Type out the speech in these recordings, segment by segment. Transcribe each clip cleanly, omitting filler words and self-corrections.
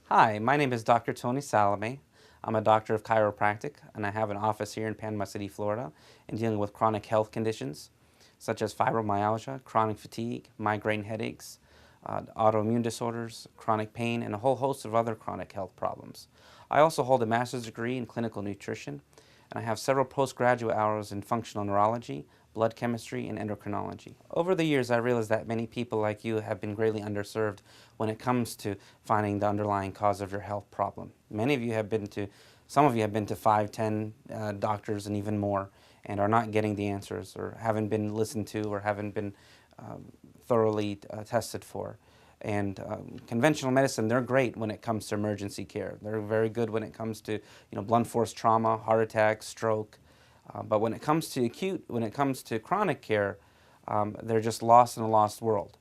Hi, my name is Dr. Tony Salamay. I'm a doctor of chiropractic, and I have an office here in Panama City, Florida, in dealing with chronic health conditions such as fibromyalgia, chronic fatigue, migraine headaches, autoimmune disorders, chronic pain, and a whole host of other chronic health problems. I also hold a master's degree in clinical nutrition, and I have several postgraduate hours in functional neurology, blood chemistry, and endocrinology. Over the years, I realized that many people like you have been greatly underserved when it comes to finding the underlying cause of your health problem. Some of you have been to 5, 10 doctors and even more, and are not getting the answers, or haven't been listened to, or haven't been thoroughly tested for. And conventional medicine, they're great when it comes to emergency care. They're very good when it comes to blunt force trauma, heart attack, stroke. But when it comes to chronic care, they're just lost in a lost world.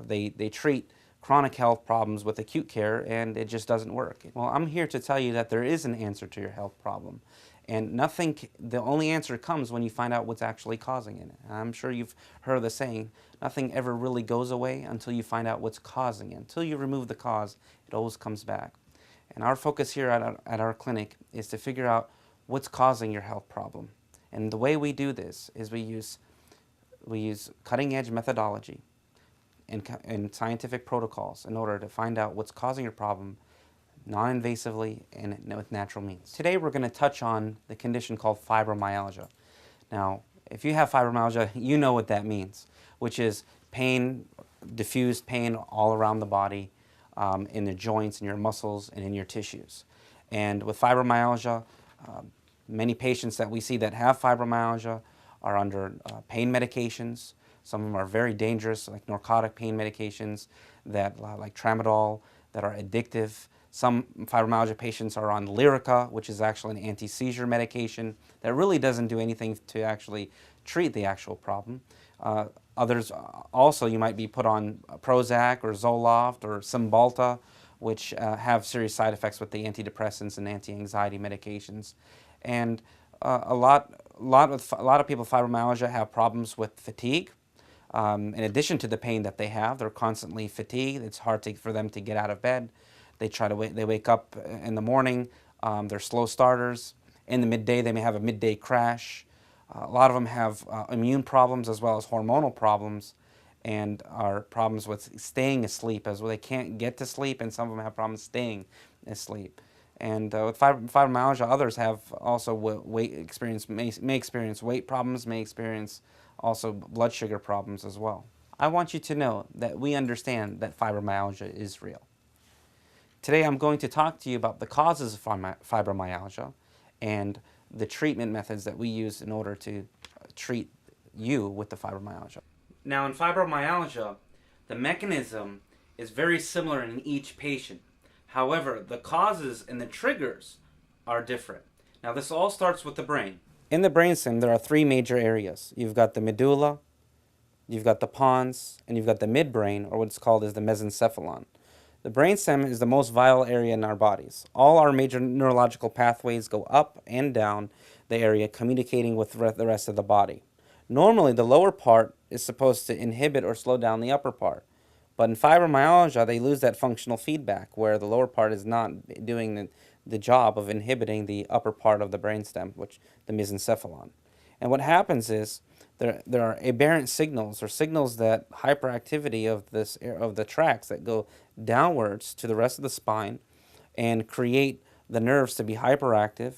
They treat chronic health problems with acute care, and it just doesn't work. Well, I'm here to tell you that there is an answer to your health problem. And the only answer comes when you find out what's actually causing it. I'm sure you've heard the saying, nothing ever really goes away until you find out what's causing it. Until you remove the cause, it always comes back. And our focus here at our clinic is to figure out what's causing your health problem. And the way we do this is we use cutting-edge methodology and scientific protocols in order to find out what's causing your problem non-invasively and with natural means. Today we're going to touch on the condition called fibromyalgia. Now, if you have fibromyalgia, you know what that means, which is pain, diffused pain all around the body, in the joints, in your muscles, and in your tissues. And with fibromyalgia, many patients that we see that have fibromyalgia are under pain medications. Some of them are very dangerous, like narcotic pain medications like tramadol, that are addictive. Some fibromyalgia patients are on Lyrica, which is actually an anti-seizure medication that really doesn't do anything to actually treat the actual problem. Others also, you might be put on Prozac or Zoloft or Cymbalta, which have serious side effects with the antidepressants and anti-anxiety medications. And a lot of people with fibromyalgia have problems with fatigue. In addition to the pain that they have, they're constantly fatigued. It's hard for them to get out of bed. They wake up in the morning. They're slow starters. In the midday, they may have a midday crash. A lot of them have immune problems as well as hormonal problems, and are problems with staying asleep as well. They can't get to sleep, and some of them have problems staying asleep. And with fibromyalgia, others have also may experience weight problems, may experience also blood sugar problems as well. I want you to know that we understand that fibromyalgia is real. Today I'm going to talk to you about the causes of fibromyalgia and the treatment methods that we use in order to treat you with the fibromyalgia. Now, in fibromyalgia, the mechanism is very similar in each patient. However, the causes and the triggers are different. Now, this all starts with the brain. In the brainstem, there are three major areas. You've got the medulla, you've got the pons, and you've got the midbrain, or what's called as the mesencephalon. The brainstem is the most vital area in our bodies. All our major neurological pathways go up and down the area, communicating with the rest of the body. Normally, the lower part is supposed to inhibit or slow down the upper part. But in fibromyalgia, they lose that functional feedback, where the lower part is not doing the job of inhibiting the upper part of the brainstem, which the mesencephalon. And what happens is there are aberrant signals, or signals that hyperactivity of the tracts that go downwards to the rest of the spine and create the nerves to be hyperactive,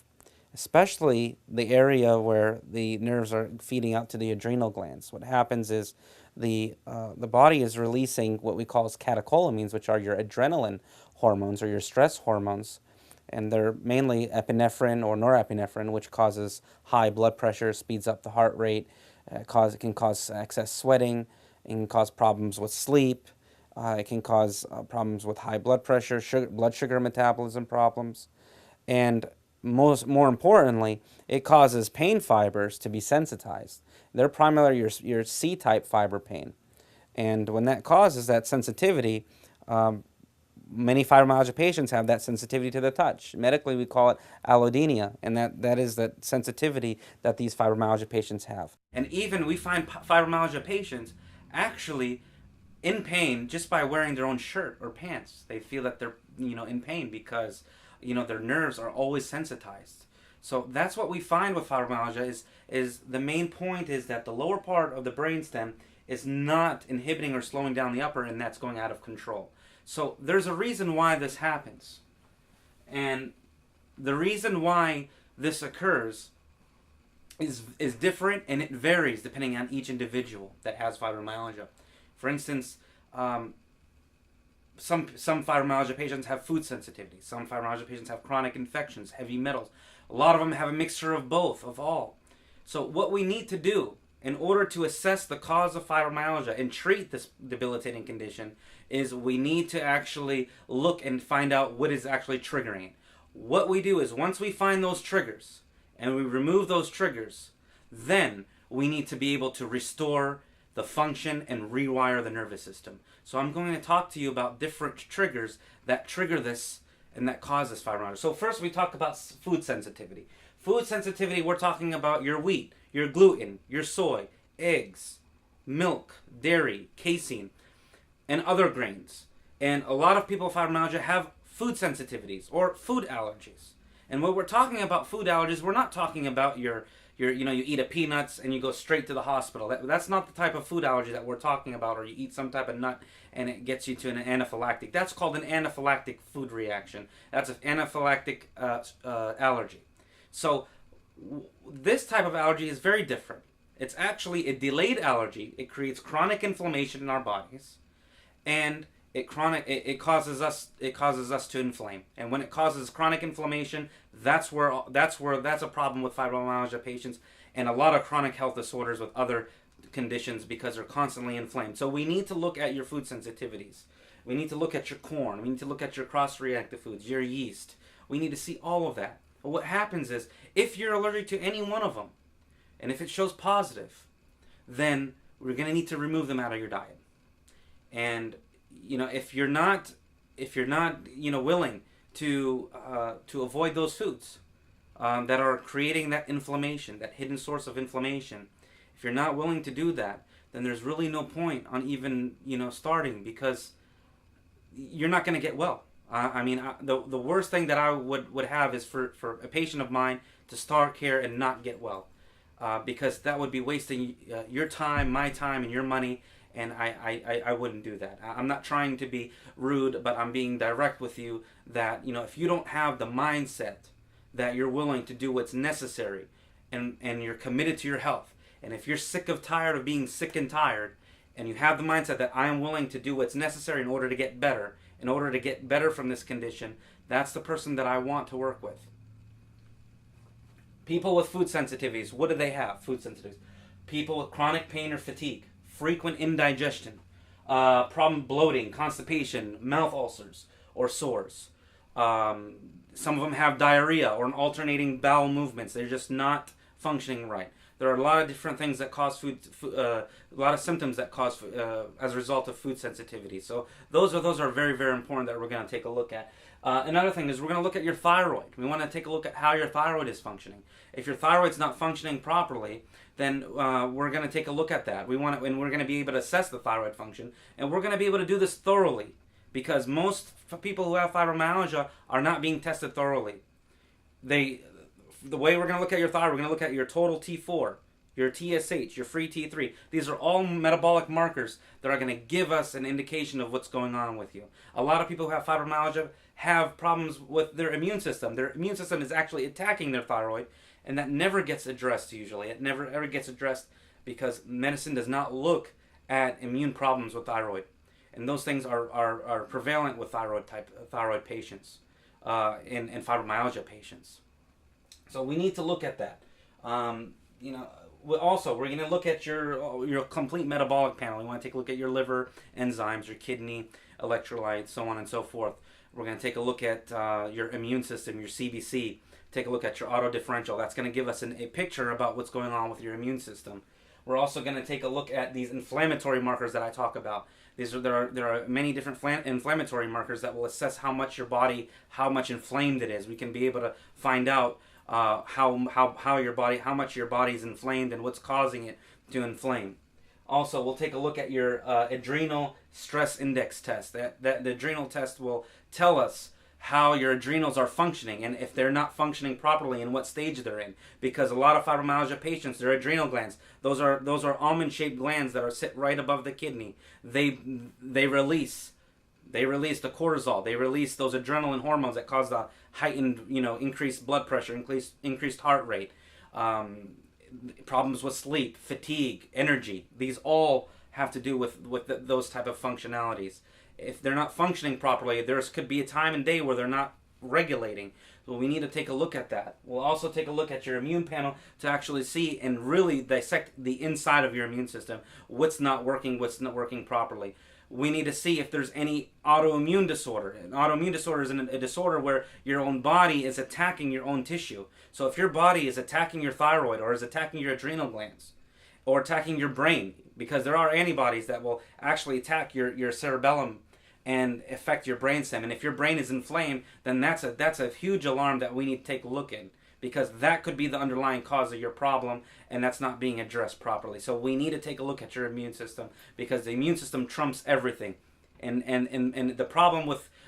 especially the area where the nerves are feeding out to the adrenal glands. What happens is the body is releasing what we call as catecholamines, which are your adrenaline hormones or your stress hormones, and they're mainly epinephrine or norepinephrine, which causes high blood pressure, speeds up the heart rate, it can cause excess sweating, it can cause problems with sleep, it can cause problems with high blood pressure, blood sugar metabolism problems, and more importantly, it causes pain fibers to be sensitized. They're primarily your C-type fiber pain. And when that causes that sensitivity, many fibromyalgia patients have that sensitivity to the touch. Medically, we call it allodynia, and that is that sensitivity that these fibromyalgia patients have. And even we find fibromyalgia patients actually in pain just by wearing their own shirt or pants. They feel that they're, in pain because, their nerves are always sensitized. So that's what we find with fibromyalgia is the main point is that the lower part of the brainstem is not inhibiting or slowing down the upper, and that's going out of control. So there's a reason why this happens. And the reason why this occurs is different, and it varies depending on each individual that has fibromyalgia. For instance, some fibromyalgia patients have food sensitivity. Some fibromyalgia patients have chronic infections, heavy metals. A lot of them have a mixture of both, of all. So what we need to do in order to assess the cause of fibromyalgia and treat this debilitating condition is we need to actually look and find out what is actually triggering it. What we do is once we find those triggers and we remove those triggers, then we need to be able to restore the function and rewire the nervous system. So I'm going to talk to you about different triggers that trigger this and that causes fibromyalgia. So first we talk about food sensitivity. Food sensitivity, we're talking about your wheat, your gluten, your soy, eggs, milk, dairy, casein, and other grains. And a lot of people with fibromyalgia have food sensitivities or food allergies. And when we're talking about food allergies, we're not talking about you eat a peanuts and you go straight to the hospital. That's not the type of food allergy that we're talking about, or you eat some type of nut and it gets you to an anaphylactic. That's called an anaphylactic food reaction. That's an anaphylactic allergy. So this type of allergy is very different. It's actually a delayed allergy. It creates chronic inflammation in our bodies, and it causes us to inflame. And when it causes chronic inflammation, that's a problem with fibromyalgia patients and a lot of chronic health disorders with other conditions because they're constantly inflamed. So we need to look at your food sensitivities. We need to look at your corn. We need to look at your cross-reactive foods, your yeast. We need to see all of that. But what happens is, if you're allergic to any one of them, and if it shows positive, then we're going to need to remove them out of your diet. And if you're not willing to avoid those foods that are creating that inflammation, that hidden source of inflammation, if you're not willing to do that, then there's really no point on even starting, because you're not going to get well. The worst thing that I would have is for a patient of mine to start care and not get well, because that would be wasting your time, my time, and your money. And I wouldn't do that. I'm not trying to be rude, but I'm being direct with you that, if you don't have the mindset that you're willing to do what's necessary and you're committed to your health, and if you're sick of tired of being sick and tired, and you have the mindset that I am willing to do what's necessary in order to get better, from this condition, that's the person that I want to work with. People with food sensitivities, what do they have? Food sensitivities. People with chronic pain or fatigue, frequent indigestion, problem bloating, constipation, mouth ulcers, or sores. Some of them have diarrhea or an alternating bowel movements. They're just not functioning right. There are a lot of different things that cause a lot of symptoms that cause as a result of food sensitivity. So those are very, very important that we're going to take a look at. Another thing is we're going to look at your thyroid. We want to take a look at how your thyroid is functioning. If your thyroid's not functioning properly, then we're going to take a look at that. And we're going to be able to assess the thyroid function, and we're going to be able to do this thoroughly, because most people who have fibromyalgia are not being tested thoroughly. The way we're going to look at your thyroid, we're going to look at your total T4, your TSH, your free T3. These are all metabolic markers that are going to give us an indication of what's going on with you. A lot of people who have fibromyalgia have problems with their immune system. Their immune system is actually attacking their thyroid, and that never gets addressed usually. It never ever gets addressed because medicine does not look at immune problems with thyroid. And those things are prevalent with thyroid patients and fibromyalgia patients. So we need to look at that. Also, we're going to look at your complete metabolic panel. We want to take a look at your liver, enzymes, your kidney, electrolytes, so on and so forth. We're going to take a look at your immune system, your CBC. Take a look at your autodifferential. That's going to give us a picture about what's going on with your immune system. We're also going to take a look at these inflammatory markers that I talk about. There are many different inflammatory markers that will assess how much your body, how much inflamed it is. We can be able to find out how much your body is inflamed and what's causing it to inflame. Also, we'll take a look at your adrenal stress index test. That the adrenal test will tell us how your adrenals are functioning and if they're not functioning properly and what stage they're in. Because a lot of fibromyalgia patients, their adrenal glands, those are almond-shaped glands that are sit right above the kidney. They release the cortisol. They release those adrenaline hormones that cause the heightened, increased blood pressure, increased heart rate, problems with sleep, fatigue, energy. These all have to do with those type of functionalities. If they're not functioning properly, there could be a time and day where they're not regulating. So we need to take a look at that. We'll also take a look at your immune panel to actually see and really dissect the inside of your immune system. What's not working properly. We need to see if there's any autoimmune disorder. An autoimmune disorder is a disorder where your own body is attacking your own tissue. So if your body is attacking your thyroid or is attacking your adrenal glands or attacking your brain, because there are antibodies that will actually attack your cerebellum and affect your brainstem. And if your brain is inflamed, then that's a huge alarm that we need to take a look in, because that could be the underlying cause of your problem, and that's not being addressed properly. So we need to take a look at your immune system, because the immune system trumps everything. And the problem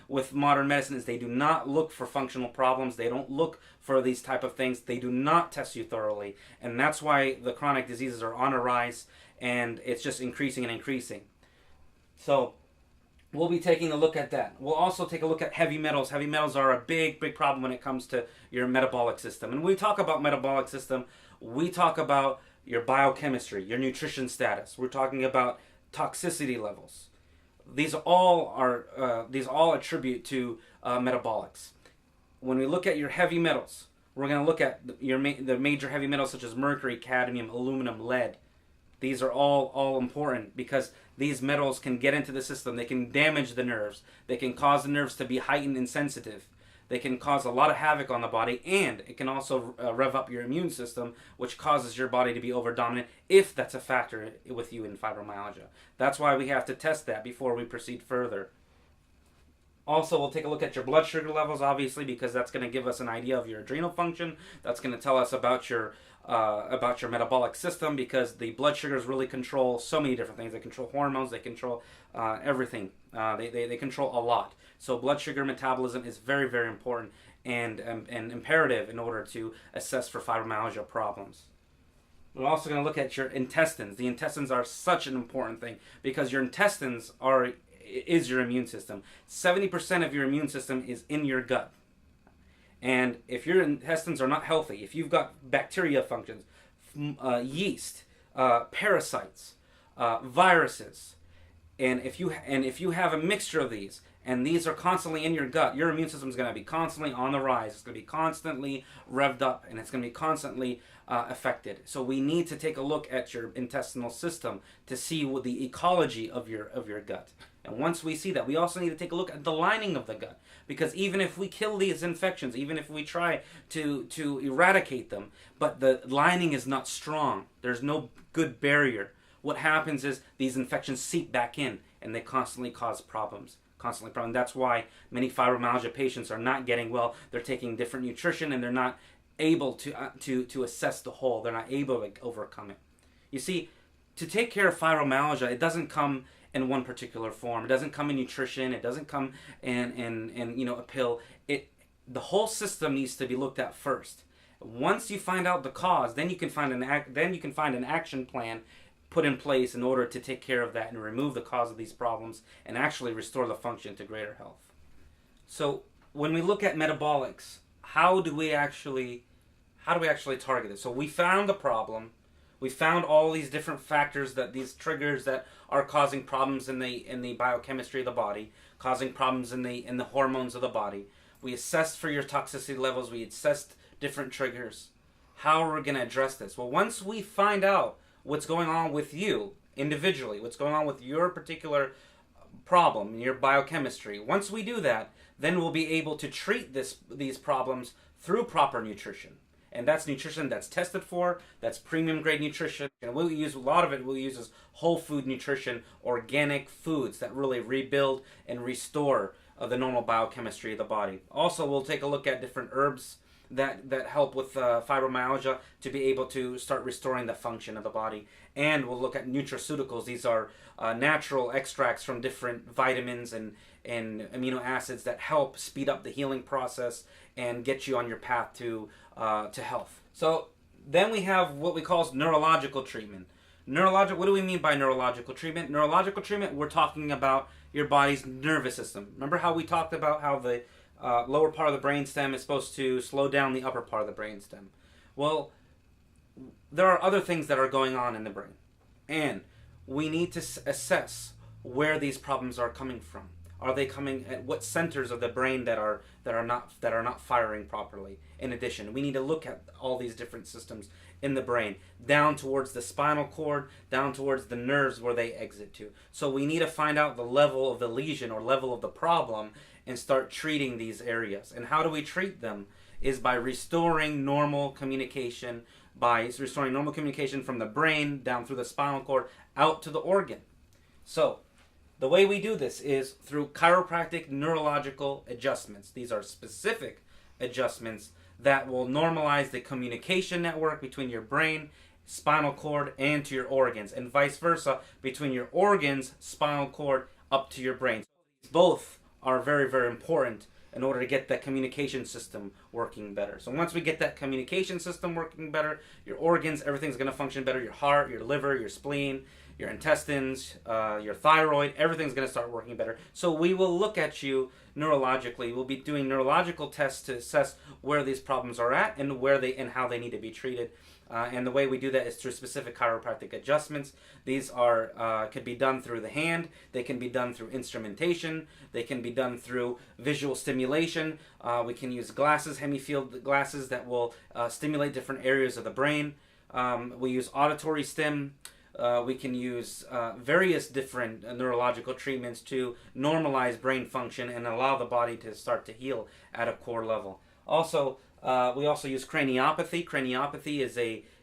with modern medicine is they do not look for functional problems. They don't look for these type of things. They do not test you thoroughly. And that's why the chronic diseases are on a rise, and it's just increasing and increasing. So we'll be taking a look at that. We'll also take a look at heavy metals. Heavy metals are a big problem when it comes to your metabolic system. And when we talk about metabolic system, we talk about your biochemistry, your nutrition status. We're talking about toxicity levels. These all attribute to metabolics. When we look at your heavy metals, we're going to look at the major heavy metals such as mercury, cadmium, aluminum, lead. These are all important because these metals can get into the system. They can damage the nerves. They can cause the nerves to be heightened and sensitive. They can cause a lot of havoc on the body, and it can also rev up your immune system, which causes your body to be over-dominant if that's a factor with you in fibromyalgia. That's why we have to test that before we proceed further. Also, we'll take a look at your blood sugar levels, obviously, because that's going to give us an idea of your adrenal function. That's going to tell us about your metabolic system, because the blood sugars really control so many different things. They control hormones. They control everything. They control a lot. So blood sugar metabolism is very, very important and imperative in order to assess for fibromyalgia problems. We're also going to look at your intestines. The intestines are such an important thing because your intestines is your immune system. 70% of your immune system is in your gut. And if your intestines are not healthy, if you've got bacteria functions, yeast, parasites, viruses, and if you have a mixture of these, and these are constantly in your gut, your immune system is going to be constantly on the rise. It's going to be constantly revved up, and it's going to be constantly affected. So we need to take a look at your intestinal system to see what the ecology of your gut. And once we see that, we also need to take a look at the lining of the gut. Because even if we kill these infections, even if we try to eradicate them, but the lining is not strong, there's no good barrier, what happens is these infections seep back in, and they constantly cause problems. That's why many fibromyalgia patients are not getting well. They're taking different nutrition, and they're not able to assess the whole. They're not able to overcome it. You see, to take care of fibromyalgia, it doesn't come in one particular form. It doesn't come in nutrition. It doesn't come in a pill. The whole system needs to be looked at first. Once you find out the cause, then you can find an action plan put in place in order to take care of that and remove the cause of these problems and actually restore the function to greater health. So when we look at metabolics, how do we actually target it? So we found the problem. We found all these different factors, that these triggers that are causing problems in the biochemistry of the body, causing problems in the hormones of the body. We assessed for your toxicity levels. We assessed different triggers. How are we going to address this? Well, once we find out what's going on with you individually, what's going on with your particular problem, your biochemistry, once we do that, then we'll be able to treat these problems through proper nutrition. And that's nutrition that's tested for, that's premium grade nutrition. And we'll use a lot of it, we'll use as whole food nutrition, organic foods that really rebuild and restore the normal biochemistry of the body. Also, we'll take a look at different herbs that help with fibromyalgia to be able to start restoring the function of the body. And we'll look at nutraceuticals. These are natural extracts from different vitamins and amino acids that help speed up the healing process and get you on your path to health. So then we have what we call neurological treatment. What do we mean by neurological treatment? Neurological treatment, we're talking about your body's nervous system. Remember how we talked about how the lower part of the brainstem is supposed to slow down the upper part of the brainstem? Well, there are other things that are going on in the brain, and we need to assess where these problems are coming from. Are they coming at what centers of the brain that are not firing properly? In addition, we need to look at all these different systems in the brain, down towards the spinal cord, down towards the nerves where they exit to. So we need to find out the level of the lesion or level of the problem and start treating these areas. And how do we treat them? Is by restoring normal communication, from the brain down through the spinal cord out to the organ. So the way we do this is through chiropractic neurological adjustments. These are specific adjustments that will normalize the communication network between your brain, spinal cord, and to your organs, and vice versa between your organs, spinal cord, up to your brain. Both are very, very important in order to get that communication system working better. So once we get that communication system working better, your organs, everything's going to function better. Your heart, your liver, your spleen, your intestines, your thyroid, everything's going to start working better. So we will look at you neurologically. We'll be doing neurological tests to assess where these problems are at and and how they need to be treated. And the way we do that is through specific chiropractic adjustments. These could be done through the hand. They can be done through instrumentation. They can be done through visual stimulation. We can use glasses, hemifield glasses that will stimulate different areas of the brain. We use auditory stim. We can use various different neurological treatments to normalize brain function and allow the body to start to heal at a core level. Also, we also use craniopathy. Craniopathy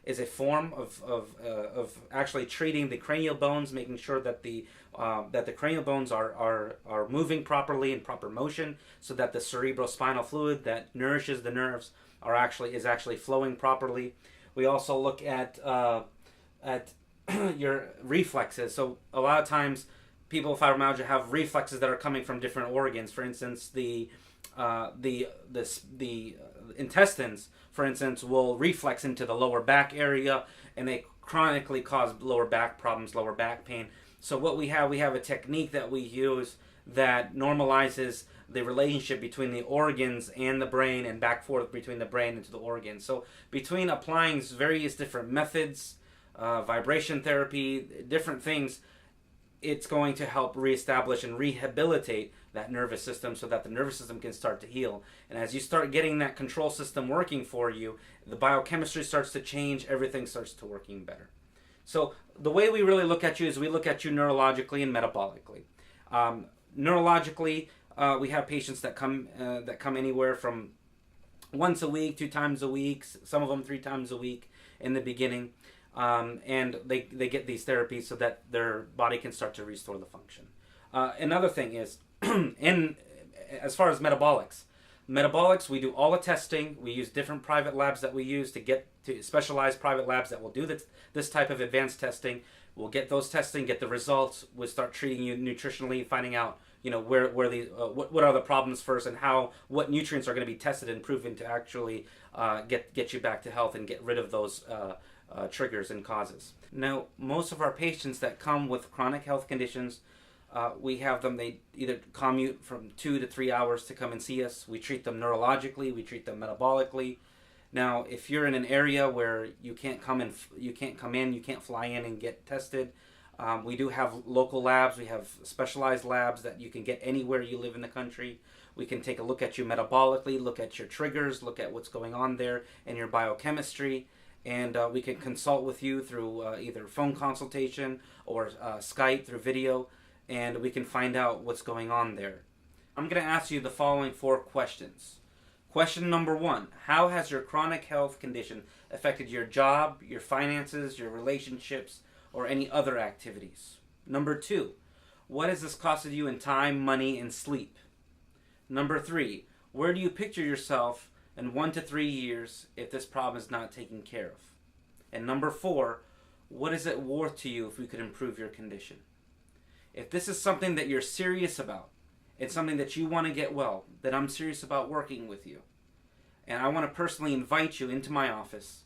is a form of actually treating the cranial bones, making sure that the cranial bones are moving properly in proper motion, so that the cerebrospinal fluid that nourishes the nerves is actually flowing properly. We also look at your reflexes. So a lot of times people with fibromyalgia have reflexes that are coming from different organs. For instance, the intestines, for instance, will reflex into the lower back area, and they chronically cause lower back problems, lower back pain. So what we have a technique that we use that normalizes the relationship between the organs and the brain, and back forth between the brain and to the organs. So between applying various different methods, vibration therapy, different things, it's going to help reestablish and rehabilitate that nervous system so that the nervous system can start to heal. And as you start getting that control system working for you, the biochemistry starts to change, everything starts to working better. So the way we really look at you is we look at you neurologically and metabolically. Neurologically, we have patients that come anywhere from once a week, 2 times a week, some of them 3 times a week in the beginning. And they get these therapies so that their body can start to restore the function. Another thing is, as far as metabolics, we do all the testing. We use different private labs that we use to specialized private labs that will do this type of advanced testing. We'll get those testing, get the results. We'll start treating you nutritionally, finding out what are the problems first, and what nutrients are going to be tested and proven to actually get you back to health and get rid of those triggers and causes. Now, most of our patients that come with chronic health conditions, we have them, they either commute from 2 to 3 hours to come and see us. We treat them neurologically, we treat them metabolically. Now, if you're in an area where you can't fly in and get tested, we do have local labs. We have specialized labs that you can get anywhere you live in the country. We can take a look at you metabolically, look at your triggers, look at what's going on there and your biochemistry. And we can consult with you through either phone consultation or Skype through video, and we can find out what's going on there. I'm going to ask you the following 4 questions. Question number 1, how has your chronic health condition affected your job, your finances, your relationships, or any other activities? Number 2, what has this costed you in time, money, and sleep? Number 3, where do you picture yourself in 1 to 3 years if this problem is not taken care of? And number 4, what is it worth to you if we could improve your condition? If this is something that you're serious about, it's something that you want to get well, then I'm serious about working with you. And I want to personally invite you into my office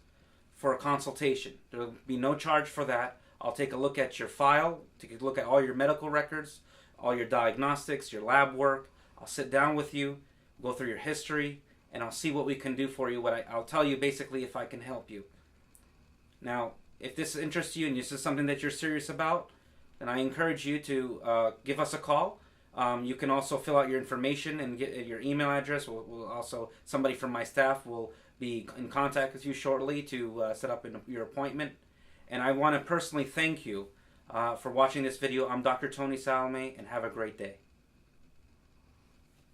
for a consultation. There will be no charge for that. I'll take a look at your file, take a look at all your medical records, all your diagnostics, your lab work. I'll sit down with you, go through your history, and I'll see what we can do for you. I'll tell you basically if I can help you. Now, if this interests you and this is something that you're serious about, then I encourage you to give us a call. You can also fill out your information and get your email address. We'll also, somebody from my staff will be in contact with you shortly to set up your appointment. And I want to personally thank you for watching this video. I'm Dr. Tony Salamay, and have a great day.